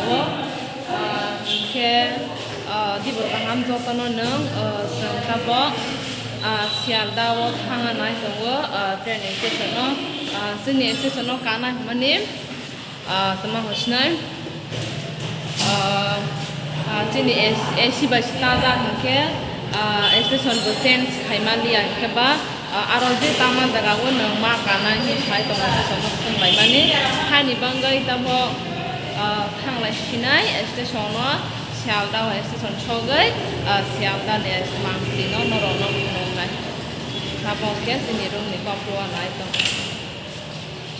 wo ke di berkaham jotono neng sengkabo sialda wo tangan naik wo train station no sini station no kana manim teman hosnai sini esi basi taza ke station besen kaimalia ke ba aroje taman jaga wo neng ma kana ni sai to station no sengbai mani hani bangai tamo tanglai sinai station no sialda wa station chogai sialda ne mangli no norono nai kapong ke sini rum ni kopro nai to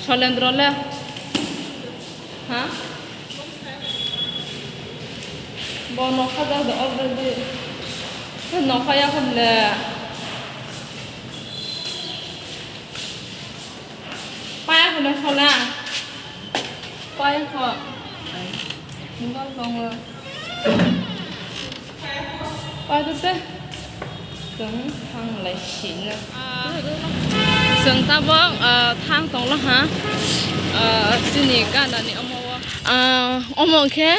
solendro le ha bono khaja do order de no khaya khamle paya khole khola paya kho ngon dong paya de sừng thang lại xịn sừng ta bong thang tông lo hả xin nhỉ cái là ni ông ke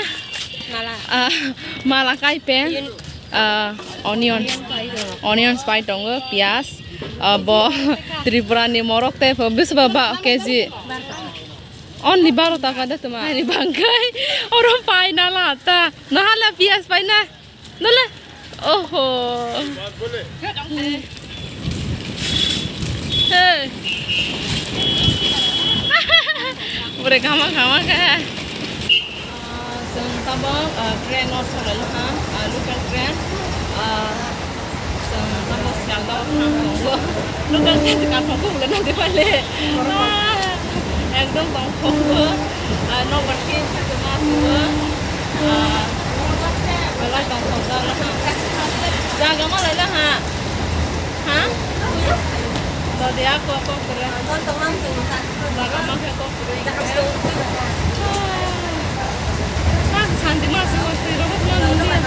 mala kai pen onion spice dong pias bo tripura ni morok te bis baba keji only baro taka da tuma ni bangkai orang pai na lata nahala pias pai na nala oho hey boleh kama ke tabang train not solar ha local train tabang sialda local train sekarang pun belum nanti balik ekdom bang pokok no berkin cuma semua belai bang pokok lah jaga mana lah ha tadi aku keren jaga mana aku keren santi masih robot mana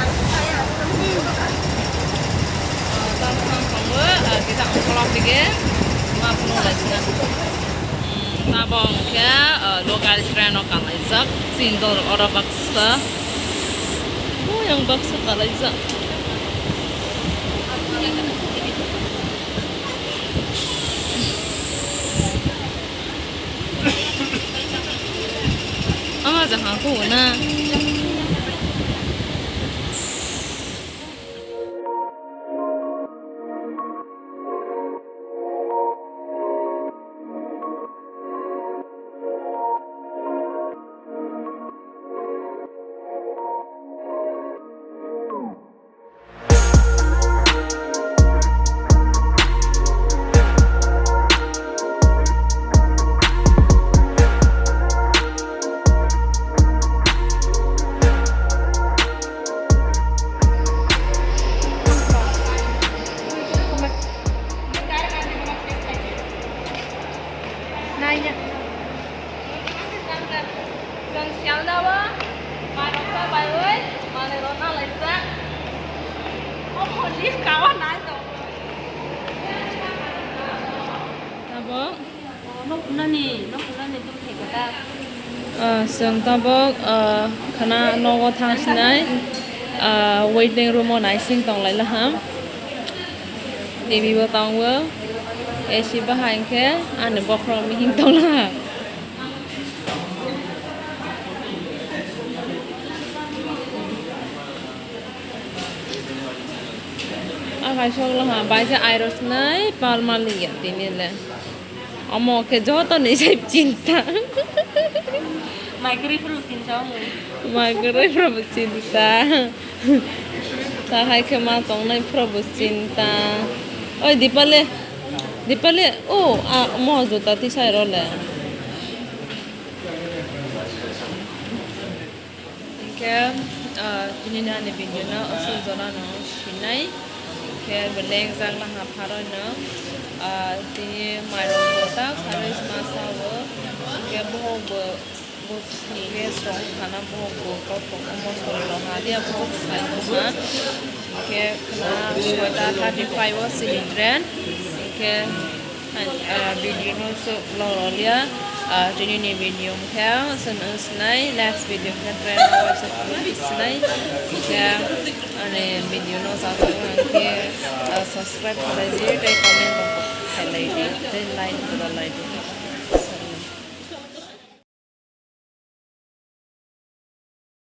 kita ngolok lagi maaf nulisnya tabong ke lokal train lokal izak sindor orang baksa yang baksa kalau izak jangan aku na seng tabok kana nogo thang sinai waiting room on icing tong lai laham TV ba tong wo AC ba hain ke an bo khrom mi hing tong la akai sok la ha bai ja iros nai palmali ya tinile amo ke joto ni sai cinta Maghrib cinta tak hai ke matong nai prabu cinta oi dipale oh mo jota ti sai role ke ini na ne video na asul zona no shinai ke beleng jang la ha pharo na ti mai ro ta saris masa wo ke bo ke song kana bo ko mo so lo ha dia bo sai ma ke kana shota 35 was cylinder ke video no so lo lia Ini video mungkin senai next video mungkin trend awal senai mungkin ane video no satu mungkin subscribe pada dia, komen untuk highlight, dan like pada like.